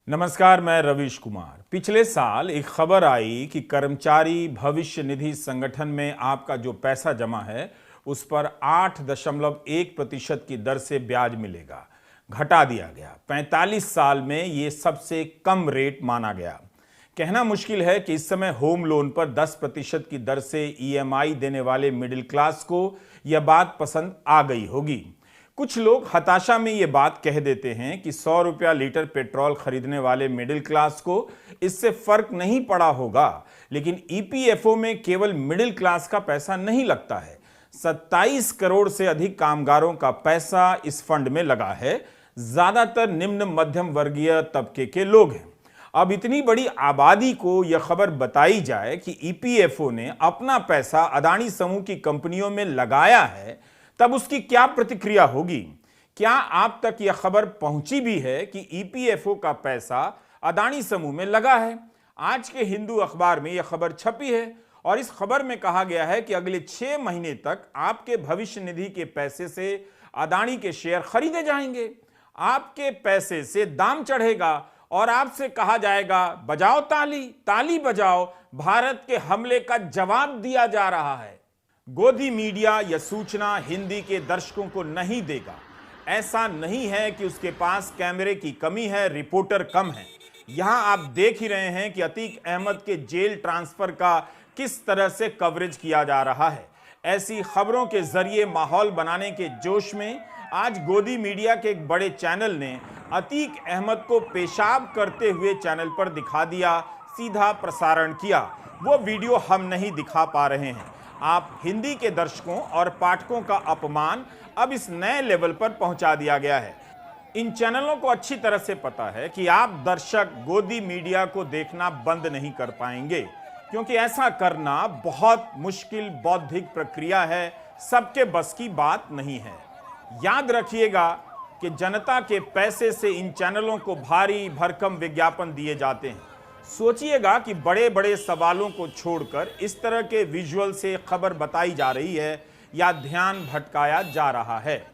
नमस्कार, मैं रवीश कुमार। पिछले साल एक खबर आई कि कर्मचारी भविष्य निधि संगठन में आपका जो पैसा जमा है उस पर 8.1% की दर से ब्याज मिलेगा। घटा दिया गया। 45 साल में ये सबसे कम रेट माना गया। कहना मुश्किल है कि इस समय होम लोन पर 10% की दर से ईएमआई देने वाले मिडिल क्लास को यह बात पसंद आ गई होगी। कुछ लोग हताशा में ये बात कह देते हैं कि 100 रुपया लीटर पेट्रोल खरीदने वाले मिडिल क्लास को इससे फर्क नहीं पड़ा होगा, लेकिन ईपीएफओ में केवल मिडिल क्लास का पैसा नहीं लगता है। 27 करोड़ से अधिक कामगारों का पैसा इस फंड में लगा है। ज्यादातर निम्न मध्यम वर्गीय तबके के लोग हैं। अब इतनी बड़ी आबादी को यह खबर बताई जाए कि ईपीएफओ ने अपना पैसा अदानी समूह की कंपनियों में लगाया है, तब उसकी क्या प्रतिक्रिया होगी? क्या आप तक यह खबर पहुंची भी है कि ईपीएफओ का पैसा अदानी समूह में लगा है? आज के हिंदू अखबार में यह खबर छपी है और इस खबर में कहा गया है कि अगले 6 महीने तक आपके भविष्य निधि के पैसे से अदानी के शेयर खरीदे जाएंगे। आपके पैसे से दाम चढ़ेगा और आपसे कहा जाएगा, बजाओ ताली, ताली बजाओ, भारत के हमले का जवाब दिया जा रहा है। गोदी मीडिया यह सूचना हिंदी के दर्शकों को नहीं देगा। ऐसा नहीं है कि उसके पास कैमरे की कमी है, रिपोर्टर कम है। यहां आप देख ही रहे हैं कि अतीक अहमद के जेल ट्रांसफर का किस तरह से कवरेज किया जा रहा है। ऐसी खबरों के जरिए माहौल बनाने के जोश में आज गोदी मीडिया के एक बड़े चैनल ने अतीक अहमद को पेशाब करते हुए चैनल पर दिखा दिया, सीधा प्रसारण किया। वो वीडियो हम नहीं दिखा पा रहे हैं। आप हिंदी के दर्शकों और पाठकों का अपमान अब इस नए लेवल पर पहुंचा दिया गया है। इन चैनलों को अच्छी तरह से पता है कि आप दर्शक गोदी मीडिया को देखना बंद नहीं कर पाएंगे, क्योंकि ऐसा करना बहुत मुश्किल बौद्धिक प्रक्रिया है, सबके बस की बात नहीं है। याद रखिएगा कि जनता के पैसे से इन चैनलों को भारी भरकम विज्ञापन दिए जाते हैं। सोचिएगा कि बड़े बड़े सवालों को छोड़कर इस तरह के विजुअल से खबर बताई जा रही है या ध्यान भटकाया जा रहा है।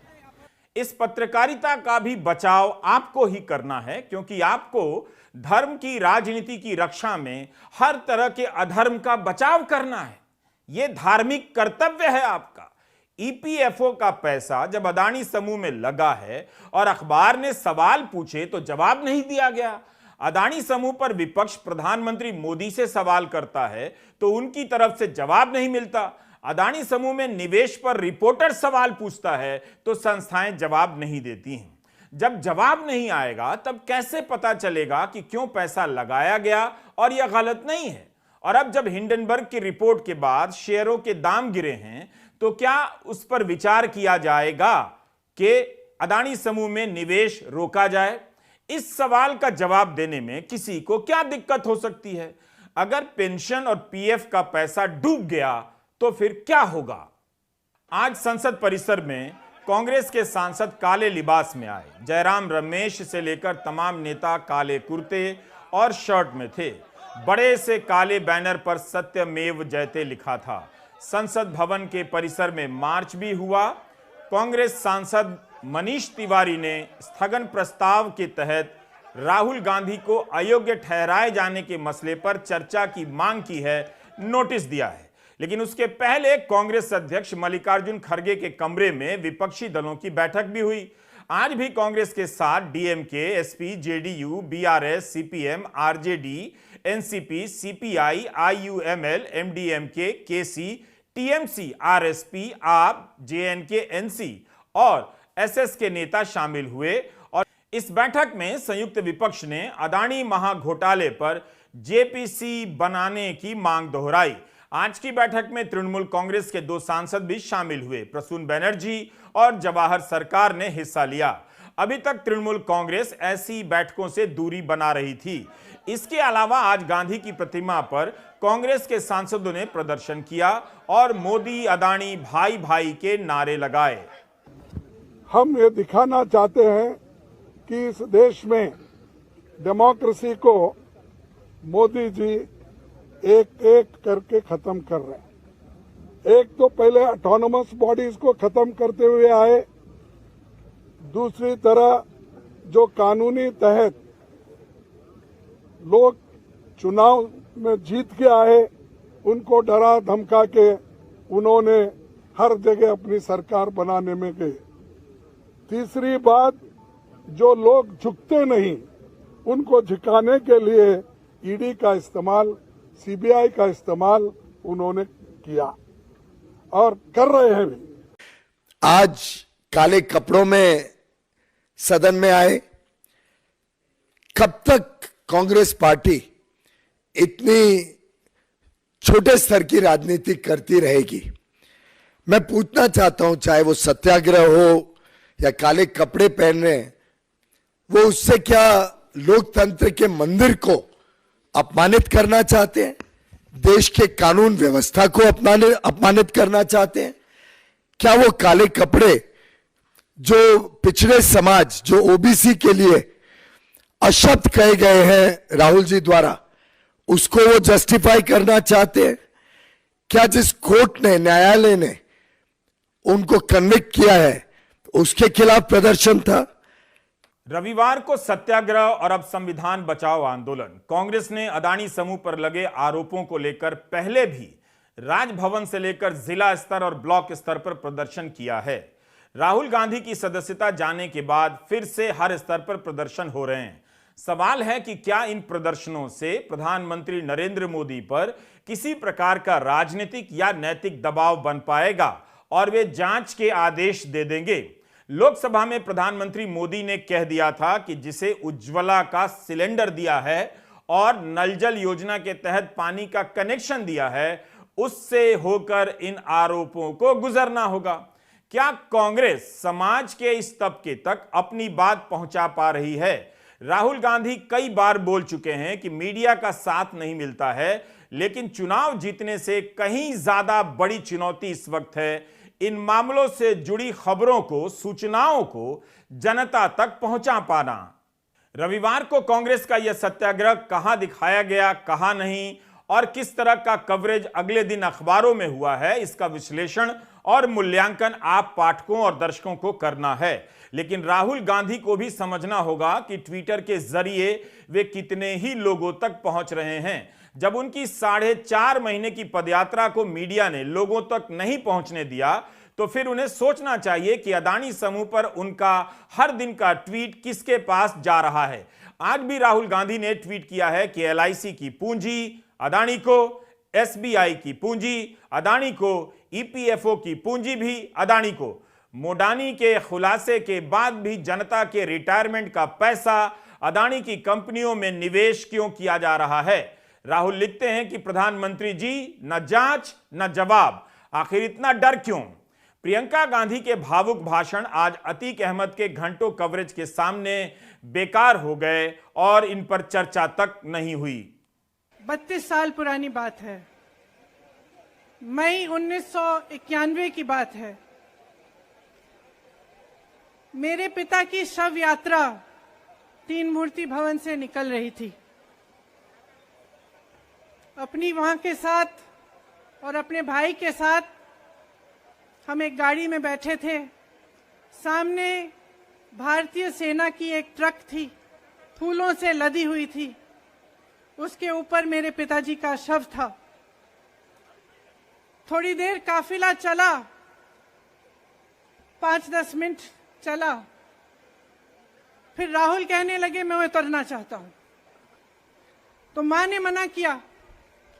इस पत्रकारिता का भी बचाव आपको ही करना है, क्योंकि आपको धर्म की राजनीति की रक्षा में हर तरह के अधर्म का बचाव करना है। यह धार्मिक कर्तव्य है आपका। ईपीएफओ का पैसा जब अदानी समूह में लगा है और अखबार ने सवाल पूछे तो जवाब नहीं दिया गया। अदानी समूह पर विपक्ष प्रधानमंत्री मोदी से सवाल करता है तो उनकी तरफ से जवाब नहीं मिलता। अदानी समूह में निवेश पर रिपोर्टर सवाल पूछता है तो संस्थाएं जवाब नहीं देती हैं। जब जवाब नहीं आएगा तब कैसे पता चलेगा कि क्यों पैसा लगाया गया और यह गलत नहीं है? और अब जब हिंडनबर्ग की रिपोर्ट के बाद शेयरों के दाम गिरे हैं तो क्या उस पर विचार किया जाएगा कि अदानी समूह में निवेश रोका जाए? इस सवाल का जवाब देने में किसी को क्या दिक्कत हो सकती है? अगर पेंशन और पीएफ का पैसा डूब गया तो फिर क्या होगा? आज संसद परिसर में कांग्रेस के सांसद काले लिबास में आए। जयराम रमेश से लेकर तमाम नेता काले कुर्ते और शर्ट में थे। बड़े से काले बैनर पर सत्यमेव जयते लिखा था। संसद भवन के परिसर में मार्च भी हुआ। कांग्रेस सांसद मनीष तिवारी ने स्थगन प्रस्ताव के तहत राहुल गांधी को अयोग्य ठहराए जाने के मसले पर चर्चा की मांग की है, नोटिस दिया है। लेकिन उसके पहले कांग्रेस अध्यक्ष मल्लिकार्जुन खड़गे के कमरे में विपक्षी दलों की बैठक भी हुई। आज भी कांग्रेस के साथ DMK, SP, JDU, BRS, CPM, RJD, NCP, CPI, IUML, MDMK, KC, TMC, RSP, AAP, JNK, NC और एसएस के नेता शामिल हुए। और इस बैठक में संयुक्त विपक्ष ने अदानी महाघोटाले पर जेपीसी बनाने की मांग दोहराई। आज की बैठक में तृणमूल कांग्रेस के 2 सांसद भी शामिल हुए। प्रसून बनर्जी और जवाहर सरकार ने हिस्सा लिया। अभी तक तृणमूल कांग्रेस ऐसी बैठकों से दूरी बना रही थी। इसके अलावा आज गांधी की प्रतिमा पर कांग्रेस के सांसदों ने प्रदर्शन किया और मोदी अदानी भाई भाई के नारे लगाए। हम ये दिखाना चाहते हैं कि इस देश में डेमोक्रेसी को मोदी जी एक एक करके खत्म कर रहे हैं। एक तो पहले ऑटोनोमस बॉडीज को खत्म करते हुए आए, दूसरी तरह जो कानूनी तहत लोग चुनाव में जीत के आए, उनको डरा धमका के उन्होंने हर जगह अपनी सरकार बनाने में गए। तीसरी बात, जो लोग झुकते नहीं उनको झुकाने के लिए ईडी का इस्तेमाल, सीबीआई का इस्तेमाल उन्होंने किया और कर रहे हैं भी। आज काले कपड़ों में सदन में आए। कब तक कांग्रेस पार्टी इतनी छोटे स्तर की राजनीति करती रहेगी? मैं पूछना चाहता हूं, चाहे वो सत्याग्रह हो या काले कपड़े पहनने, वो उससे क्या लोकतंत्र के मंदिर को अपमानित करना चाहते हैं? देश के कानून व्यवस्था को अपमानित करना चाहते हैं? क्या वो काले कपड़े जो पिछड़े समाज, जो ओबीसी के लिए अशब्द कहे गए हैं राहुल जी द्वारा, उसको वो जस्टिफाई करना चाहते हैं? क्या जिस कोर्ट ने, न्यायालय ने उनको कन्विक्ट किया है, उसके खिलाफ प्रदर्शन था? रविवार को सत्याग्रह और अब संविधान बचाओ आंदोलन। कांग्रेस ने अदानी समूह पर लगे आरोपों को लेकर पहले भी राजभवन से लेकर जिला स्तर और ब्लॉक स्तर पर प्रदर्शन किया है। राहुल गांधी की सदस्यता जाने के बाद फिर से हर स्तर पर प्रदर्शन हो रहे हैं। सवाल है कि क्या इन प्रदर्शनों से प्रधानमंत्री नरेंद्र मोदी पर किसी प्रकार का राजनीतिक या नैतिक दबाव बन पाएगा और वे जांच के आदेश दे देंगे? लोकसभा में प्रधानमंत्री मोदी ने कह दिया था कि जिसे उज्ज्वला का सिलेंडर दिया है और नल जल योजना के तहत पानी का कनेक्शन दिया है, उससे होकर इन आरोपों को गुजरना होगा। क्या कांग्रेस समाज के इस तबके तक अपनी बात पहुंचा पा रही है? राहुल गांधी कई बार बोल चुके हैं कि मीडिया का साथ नहीं मिलता है, लेकिन चुनाव जीतने से कहीं ज्यादा बड़ी चुनौती इस वक्त है इन मामलों से जुड़ी खबरों को, सूचनाओं को जनता तक पहुंचा पाना। रविवार को कांग्रेस का यह सत्याग्रह कहां दिखाया गया, कहां नहीं, और किस तरह का कवरेज अगले दिन अखबारों में हुआ है, इसका विश्लेषण और मूल्यांकन आप पाठकों और दर्शकों को करना है। लेकिन राहुल गांधी को भी समझना होगा कि ट्विटर के जरिए वे कितने ही लोगों तक पहुंच रहे हैं। जब उनकी 4.5 महीने की पदयात्रा को मीडिया ने लोगों तक नहीं पहुंचने दिया, तो फिर उन्हें सोचना चाहिए कि अदानी समूह पर उनका हर दिन का ट्वीट किसके पास जा रहा है। आज भी राहुल गांधी ने ट्वीट किया है कि LIC की पूंजी अदानी को, SBI की पूंजी अदानी को, EPFO की पूंजी भी अदानी को। मोडानी के खुलासे के बाद भी जनता के रिटायरमेंट का पैसा अदानी की कंपनियों में निवेश क्यों किया जा रहा है? राहुल लिखते हैं कि प्रधानमंत्री जी, न जांच न जवाब, आखिर इतना डर क्यों? प्रियंका गांधी के भावुक भाषण आज अतीक अहमद के घंटों कवरेज के सामने बेकार हो गए और इन पर चर्चा तक नहीं हुई। 32 साल पुरानी बात है, मई 1991 की बात है। मेरे पिता की शव यात्रा तीन मूर्ति भवन से निकल रही थी। अपनी मां के साथ और अपने भाई के साथ हम एक गाड़ी में बैठे थे। सामने भारतीय सेना की एक ट्रक थी, फूलों से लदी हुई थी। उसके ऊपर मेरे पिताजी का शव था। थोड़ी देर काफिला चला, 5-10 मिनट चला, फिर राहुल कहने लगे मैं उतरना चाहता हूं। तो मां ने मना किया।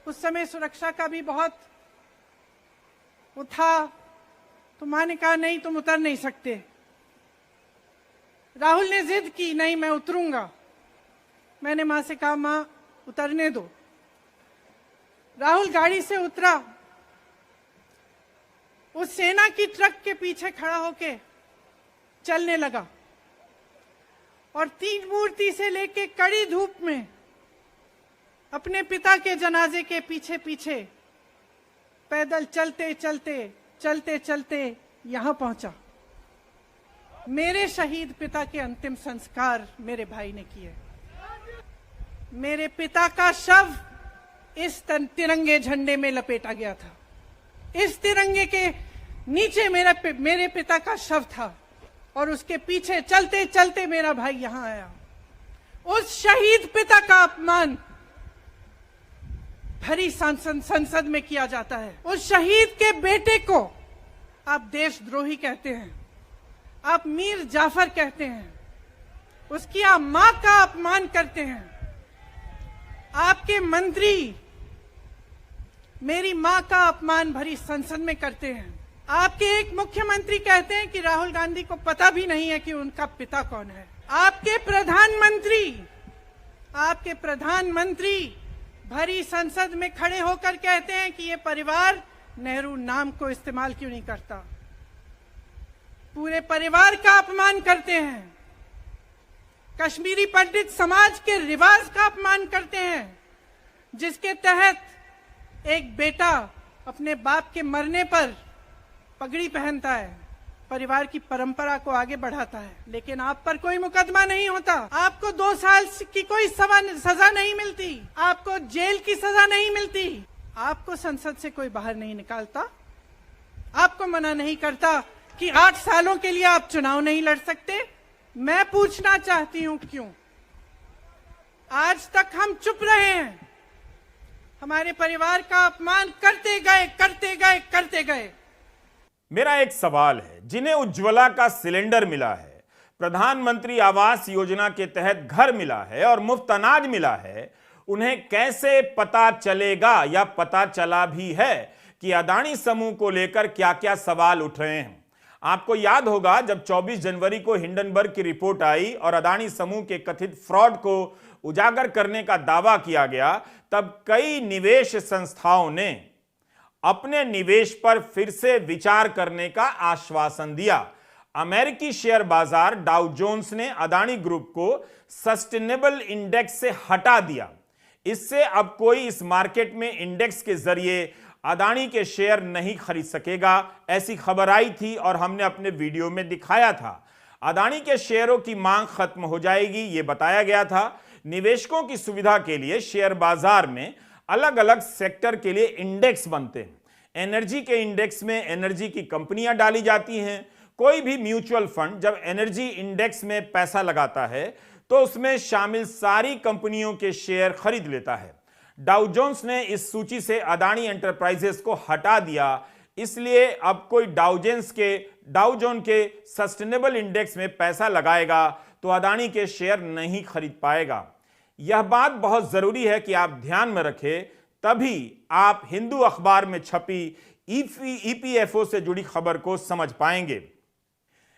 उस समय सुरक्षा का भी बहुत वो था, तो मां ने कहा नहीं, तुम उतर नहीं सकते। राहुल ने जिद की, नहीं मैं उतरूंगा। मैंने मां से कहा मां उतरने दो। राहुल गाड़ी से उतरा, उस सेना की ट्रक के पीछे खड़ा होके चलने लगा और तीन मूर्ति से लेके कड़ी धूप में अपने पिता के जनाजे के पीछे पीछे पैदल चलते चलते चलते चलते यहां पहुंचा। मेरे शहीद पिता के अंतिम संस्कार मेरे भाई ने किए। मेरे पिता का शव इस तिरंगे झंडे में लपेटा गया था। इस तिरंगे के नीचे मेरे पिता का शव था और उसके पीछे चलते चलते मेरा भाई यहां आया। उस शहीद पिता का अपमान भरी संसद में किया जाता है। उस शहीद के बेटे को आप देशद्रोही कहते हैं, आप मीर जाफर कहते हैं, उसकी आप मां का अपमान करते हैं। आपके मंत्री मेरी मां का अपमान भरी संसद में करते हैं। आपके एक मुख्यमंत्री कहते हैं कि राहुल गांधी को पता भी नहीं है कि उनका पिता कौन है। आपके प्रधानमंत्री भरी संसद में खड़े होकर कहते हैं कि ये परिवार नेहरू नाम को इस्तेमाल क्यों नहीं करता। पूरे परिवार का अपमान करते हैं। कश्मीरी पंडित समाज के रिवाज का अपमान करते हैं, जिसके तहत एक बेटा अपने बाप के मरने पर पगड़ी पहनता है, परिवार की परंपरा को आगे बढ़ाता है। लेकिन आप पर कोई मुकदमा नहीं होता, आपको 2 साल की कोई सजा नहीं मिलती, आपको जेल की सजा नहीं मिलती, आपको संसद से कोई बाहर नहीं निकालता, आपको मना नहीं करता कि 8 सालों के लिए आप चुनाव नहीं लड़ सकते। मैं पूछना चाहती हूं क्यों? आज तक हम चुप रहे हैं, हमारे परिवार का अपमान करते गए। मेरा एक सवाल है, जिन्हें उज्ज्वला का सिलेंडर मिला है, प्रधानमंत्री आवास योजना के तहत घर मिला है और मुफ्त अनाज मिला है, उन्हें कैसे पता चलेगा या पता चला भी है कि अदानी समूह को लेकर क्या क्या सवाल उठ रहे हैं? आपको याद होगा जब 24 जनवरी को हिंडनबर्ग की रिपोर्ट आई और अदानी समूह के कथित फ्रॉड को उजागर करने का दावा किया गया, तब कई निवेश संस्थाओं ने अपने निवेश पर फिर से विचार करने का आश्वासन दिया। अमेरिकी शेयर बाजार डाउ जोन्स ने अदानी ग्रुप को सस्टेनेबल इंडेक्स से हटा दिया। इससे अब कोई इस मार्केट में इंडेक्स के जरिए अदानी के शेयर नहीं खरीद सकेगा, ऐसी खबर आई थी और हमने अपने वीडियो में दिखाया था। अदानी के शेयरों की मांग खत्म हो जाएगी, यह बताया गया था। निवेशकों की सुविधा के लिए शेयर बाजार में अलग अलग सेक्टर के लिए इंडेक्स बनते हैं। एनर्जी के इंडेक्स में एनर्जी की कंपनियां डाली जाती हैं। कोई भी म्यूचुअल फंड जब एनर्जी इंडेक्स में पैसा लगाता है तो उसमें शामिल सारी कंपनियों के शेयर खरीद लेता है। डाउ जोन्स ने इस सूची से अदानी एंटरप्राइजेस को हटा दिया, इसलिए अब कोई डाउ जोन के सस्टेनेबल इंडेक्स में पैसा लगाएगा तो अदानी के शेयर नहीं खरीद पाएगा। यह बात बहुत जरूरी है कि आप ध्यान में रखें, तभी आप हिंदू अखबार में छपी ईपीएफओ से जुड़ी खबर को समझ पाएंगे।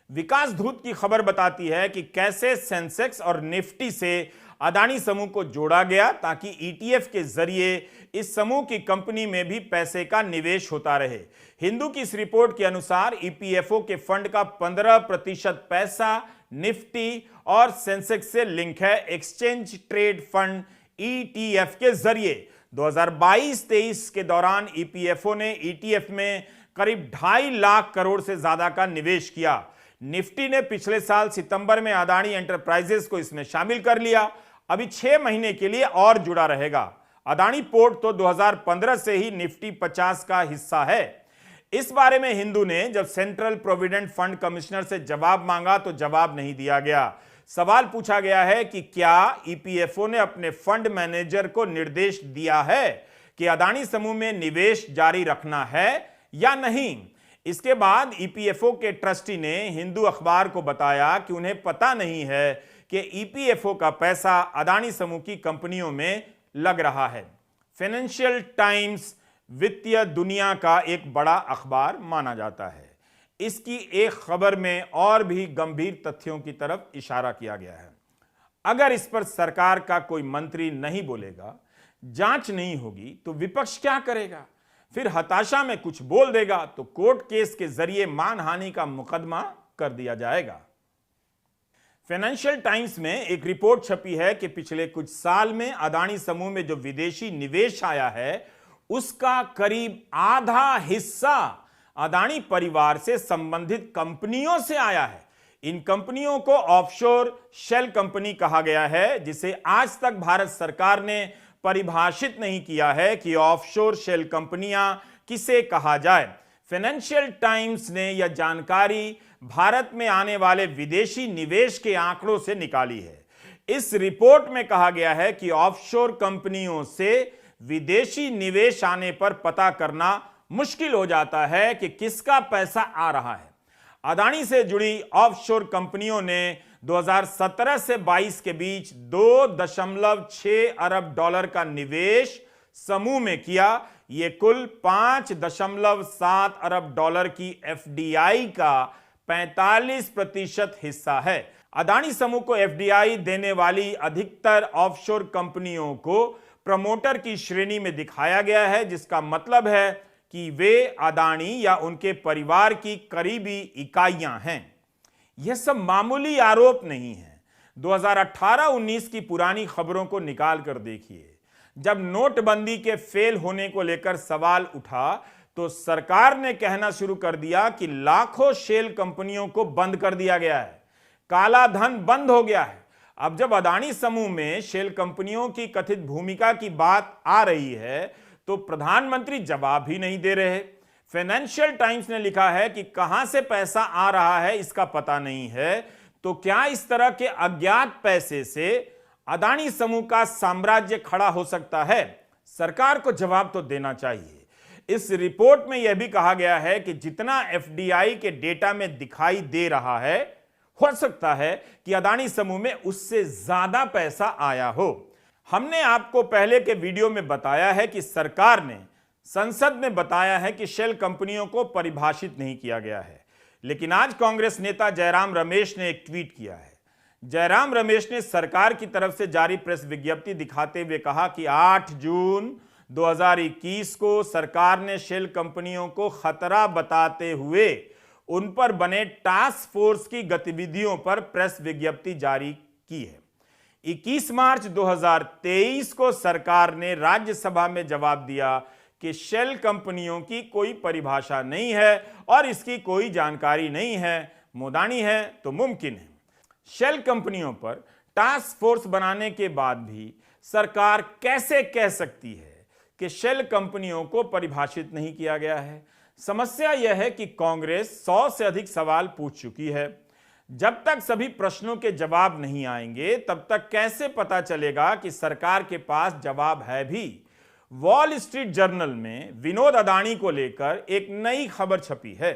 विकास धूत की खबर बताती है कि कैसे सेंसेक्स और निफ्टी से अदानी समूह को जोड़ा गया ताकि ईटीएफ के जरिए इस समूह की कंपनी में भी पैसे का निवेश होता रहे। हिंदू की इस रिपोर्ट के अनुसार ईपीएफओ के फंड का 15% पैसा निफ्टी और सेंसेक्स से लिंक है एक्सचेंज ट्रेड फंड ईटीएफ के जरिए। 2022-23 के दौरान ईपीएफओ ने ईटीएफ में करीब 2.5 लाख करोड़ से ज्यादा का निवेश किया। निफ्टी ने पिछले साल सितंबर में अदानी एंटरप्राइजेस को इसमें शामिल कर लिया। अभी 6 महीने के लिए और जुड़ा रहेगा। अदानी पोर्ट तो 2015 से ही निफ्टी 50 का हिस्सा है। इस बारे में हिंदू ने जब सेंट्रल प्रोविडेंट फंड कमिश्नर से जवाब मांगा तो जवाब नहीं दिया गया। सवाल पूछा गया है कि क्या ईपीएफओ ने अपने फंड मैनेजर को निर्देश दिया है कि अदानी समूह में निवेश जारी रखना है या नहीं। इसके बाद ईपीएफओ के ट्रस्टी ने हिंदू अखबार को बताया कि उन्हें पता नहीं है कि ईपीएफओ का पैसा अदानी समूह की कंपनियों में लग रहा है। फाइनेंशियल टाइम्स वित्तीय दुनिया का एक बड़ा अखबार माना जाता है। इसकी एक खबर में और भी गंभीर तथ्यों की तरफ इशारा किया गया है। अगर इस पर सरकार का कोई मंत्री नहीं बोलेगा, जांच नहीं होगी, तो विपक्ष क्या करेगा? फिर हताशा में कुछ बोल देगा तो कोर्ट केस के जरिए मानहानि का मुकदमा कर दिया जाएगा। फाइनेंशियल टाइम्स में एक रिपोर्ट छपी है कि पिछले कुछ साल में अदानी समूह में जो विदेशी निवेश आया है, उसका करीब आधा हिस्सा अदानी परिवार से संबंधित कंपनियों से आया है। इन कंपनियों को ऑफशोर शेल कंपनी कहा गया है, जिसे आज तक भारत सरकार ने परिभाषित नहीं किया है कि ऑफशोर शेल कंपनियां किसे कहा जाए। फाइनेंशियल टाइम्स ने यह जानकारी भारत में आने वाले विदेशी निवेश के आंकड़ों से निकाली है। इस रिपोर्ट में कहा गया है कि ऑफशोर कंपनियों से विदेशी निवेश आने पर पता करना मुश्किल हो जाता है कि किसका पैसा आ रहा है। अदानी से जुड़ी ऑफशोर कंपनियों ने 2017 से 22 के बीच 2.6 अरब डॉलर का निवेश समूह में किया। यह कुल 5.7 अरब डॉलर की एफडीआई का 45% हिस्सा है। अदानी समूह को एफडीआई देने वाली अधिकतर ऑफशोर कंपनियों को प्रमोटर की श्रेणी में दिखाया गया है, जिसका मतलब है कि वे अदानी या उनके परिवार की करीबी इकाइयां हैं। यह सब मामूली आरोप नहीं है। 2018-19 की पुरानी खबरों को निकाल कर देखिए। जब नोटबंदी के फेल होने को लेकर सवाल उठा तो सरकार ने कहना शुरू कर दिया कि लाखों शेल कंपनियों को बंद कर दिया गया है, काला धन बंद हो गया है। अब जब अदानी समूह में शेल कंपनियों की कथित भूमिका की बात आ रही है तो प्रधानमंत्री जवाब ही नहीं दे रहे। फाइनेंशियल टाइम्स ने लिखा है कि कहां से पैसा आ रहा है इसका पता नहीं है, तो क्या इस तरह के अज्ञात पैसे से अदानी समूह का साम्राज्य खड़ा हो सकता है? सरकार को जवाब तो देना चाहिए। इस रिपोर्ट में यह भी कहा गया है कि जितना एफडीआई के डेटा में दिखाई दे रहा है, हो सकता है कि अदानी समूह में उससे ज्यादा पैसा आया हो। हमने आपको पहले के वीडियो में बताया है कि सरकार ने संसद में बताया है कि शेल कंपनियों को परिभाषित नहीं किया गया है, लेकिन आज कांग्रेस नेता जयराम रमेश ने एक ट्वीट किया है। जयराम रमेश ने सरकार की तरफ से जारी प्रेस विज्ञप्ति दिखाते हुए कहा कि 8 जून 2021 को सरकार ने शेल कंपनियों को खतरा बताते हुए उन पर बने टास्क फोर्स की गतिविधियों पर प्रेस विज्ञप्ति जारी की है। 21 मार्च 2023 को सरकार ने राज्यसभा में जवाब दिया कि शेल कंपनियों की कोई परिभाषा नहीं है और इसकी कोई जानकारी नहीं है। मोदानी है तो मुमकिन है। शेल कंपनियों पर टास्क फोर्स बनाने के बाद भी सरकार कैसे कह सकती है कि शेल कंपनियों को परिभाषित नहीं किया गया है? समस्या यह है कि कांग्रेस 100 से अधिक सवाल पूछ चुकी है। जब तक सभी प्रश्नों के जवाब नहीं आएंगे तब तक कैसे पता चलेगा कि सरकार के पास जवाब है भी? वॉल स्ट्रीट जर्नल में विनोद अदानी को लेकर एक नई खबर छपी है।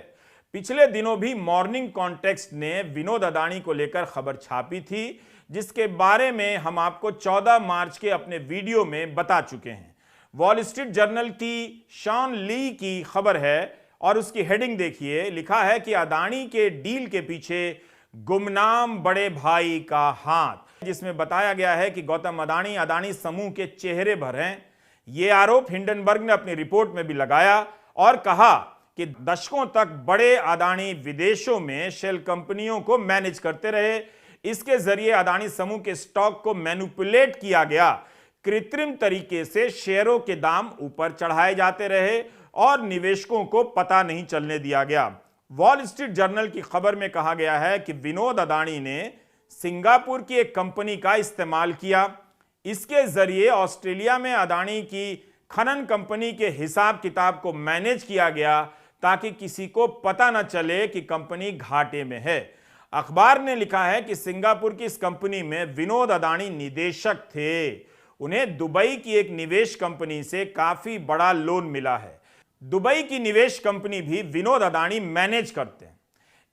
पिछले दिनों भी मॉर्निंग कॉन्टेक्स्ट ने विनोद अदानी को लेकर खबर छापी थी, जिसके बारे में हम आपको 14 मार्च के अपने वीडियो में बता चुके हैं। वॉल स्ट्रीट जर्नल की शॉन ली की खबर है और उसकी हेडिंग देखिए। लिखा है कि अदानी के डील के पीछे गुमनाम बड़े भाई का हाथ, जिसमें बताया गया है कि गौतम अदानी अदानी समूह के चेहरे भर हैं। यह आरोप हिंडनबर्ग ने अपनी रिपोर्ट में भी लगाया और कहा कि दशकों तक बड़े अदानी विदेशों में शेल कंपनियों को मैनेज करते रहे। इसके जरिए अदानी समूह के स्टॉक को मैनिपुलेट किया गया। कृत्रिम तरीके से शेयरों के दाम ऊपर चढ़ाए जाते रहे और निवेशकों को पता नहीं चलने दिया गया। वॉल स्ट्रीट जर्नल की खबर में कहा गया है कि विनोद अदानी ने सिंगापुर की एक कंपनी का इस्तेमाल किया। इसके जरिए ऑस्ट्रेलिया में अदानी की खनन कंपनी के हिसाब किताब को मैनेज किया गया ताकि किसी को पता न चले कि कंपनी घाटे में है। अखबार ने लिखा है कि सिंगापुर की इस कंपनी में विनोद अदानी निदेशक थे। उन्हें दुबई की एक निवेश कंपनी से काफी बड़ा लोन मिला है। दुबई की निवेश कंपनी भी विनोद अदानी मैनेज करते हैं।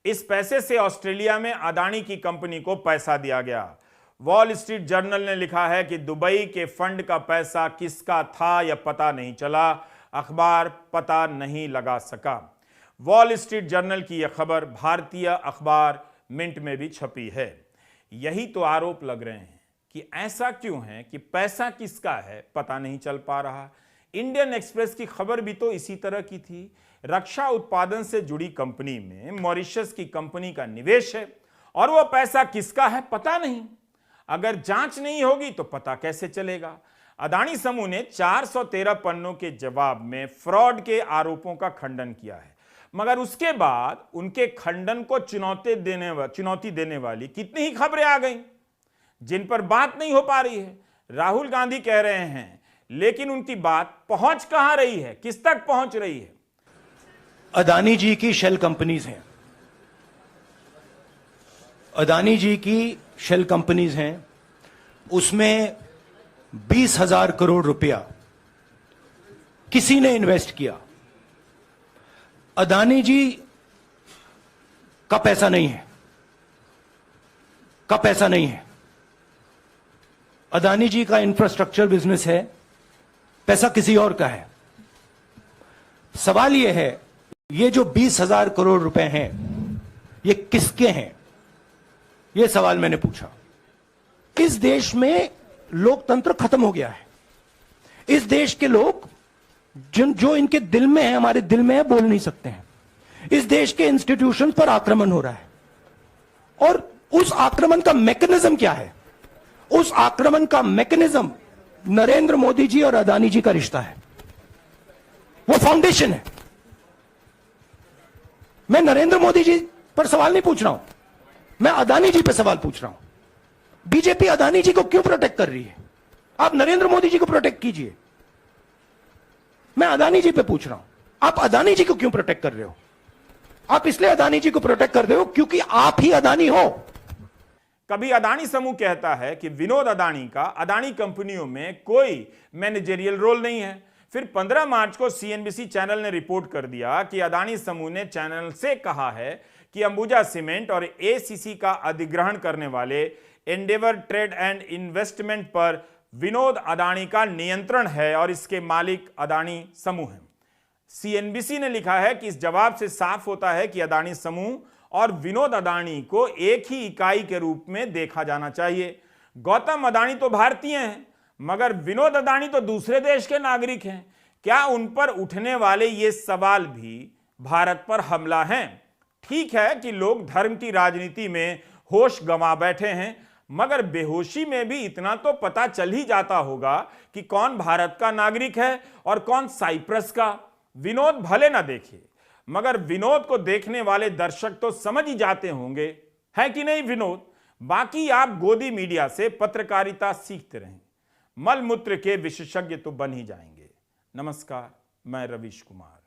इस पैसे से ऑस्ट्रेलिया में अदानी की कंपनी को पैसा दिया गया। वॉल स्ट्रीट जर्नल ने लिखा है कि दुबई के फंड का पैसा किसका था यह पता नहीं चला। अखबार पता नहीं लगा सका। वॉल स्ट्रीट जर्नल की यह खबर भारतीय अखबार मिंट में भी छपी है। यही तो आरोप लग रहे हैं कि ऐसा क्यों है कि पैसा किसका है पता नहीं चल पा रहा। इंडियन एक्सप्रेस की खबर भी तो इसी तरह की थी। रक्षा उत्पादन से जुड़ी कंपनी में मॉरिशस की कंपनी का निवेश है और वह पैसा किसका है पता नहीं। अगर जांच नहीं होगी तो पता कैसे चलेगा? अदानी समूह ने 413 पन्नों के जवाब में फ्रॉड के आरोपों का खंडन किया है, मगर उसके बाद उनके खंडन को चुनौती देने वाली कितनी ही खबरें आ गईं जिन पर बात नहीं हो पा रही है। राहुल गांधी कह रहे हैं, लेकिन उनकी बात पहुंच कहां रही है, किस तक पहुंच रही है? अदानी जी की शेल कंपनीज हैं। अदानी जी की शेल कंपनीज हैं उसमें 20,000 करोड़ रुपया किसी ने इन्वेस्ट किया। अदानी जी का पैसा नहीं है, का पैसा नहीं है। अदानी जी का इंफ्रास्ट्रक्चर बिजनेस है, पैसा किसी और का है। सवाल यह है, ये जो 20,000 करोड़ रुपए हैं, ये किसके हैं? ये सवाल मैंने पूछा। इस देश में लोकतंत्र खत्म हो गया है। इस देश के लोग जो इनके दिल में है, हमारे दिल में है, बोल नहीं सकते हैं। इस देश के इंस्टीट्यूशन पर आक्रमण हो रहा है, और उस आक्रमण का मैकेनिज्म क्या है? उस आक्रमण का मैकेनिज्म नरेंद्र मोदी जी और अदानी जी का रिश्ता है। वो फाउंडेशन है। मैं नरेंद्र मोदी जी पर सवाल नहीं पूछ रहा हूं, मैं अदानी जी पर सवाल पूछ रहा हूं। बीजेपी अदानी जी को क्यों प्रोटेक्ट कर रही है? आप नरेंद्र मोदी जी को प्रोटेक्ट कीजिए। मैं अदानी जी पे पूछ रहा हूं, आप अदानी जी को क्यों प्रोटेक्ट कर रहे हो? आप इसलिए अदानी जी को प्रोटेक्ट कर रहे हो क्योंकि आप ही अदानी हो। कभी अदानी समूह कहता है कि विनोद अदानी का अदानी कंपनियों में कोई मैनेजरियल रोल नहीं है। फिर 15 मार्च को सीएनबीसी चैनल ने रिपोर्ट कर दिया कि अदानी समूह ने चैनल से कहा है कि अंबुजा सीमेंट और एसीसी का अधिग्रहण करने वाले एंडेवर ट्रेड एंड इन्वेस्टमेंट पर विनोद अदानी का नियंत्रण है और इसके मालिक अदानी समूह है। सीएनबीसी ने लिखा है कि इस जवाब से साफ होता है कि अदानी समूह और विनोद अदानी को एक ही इकाई के रूप में देखा जाना चाहिए। गौतम अदानी तो भारतीय हैं, मगर विनोद अदानी तो दूसरे देश के नागरिक हैं। क्या उन पर उठने वाले ये सवाल भी भारत पर हमला हैं? ठीक है कि लोग धर्म की राजनीति में होश गंवा बैठे हैं, मगर बेहोशी में भी इतना तो पता चल ही जाता होगा कि कौन भारत का नागरिक है और कौन साइप्रस का। विनोद भले ना देखे, मगर विनोद को देखने वाले दर्शक तो समझ ही जाते होंगे, है कि नहीं विनोद? बाकी आप गोदी मीडिया से पत्रकारिता सीखते रहें, मल मूत्र के विशेषज्ञ तो बन ही जाएंगे। नमस्कार, मैं रवीश कुमार।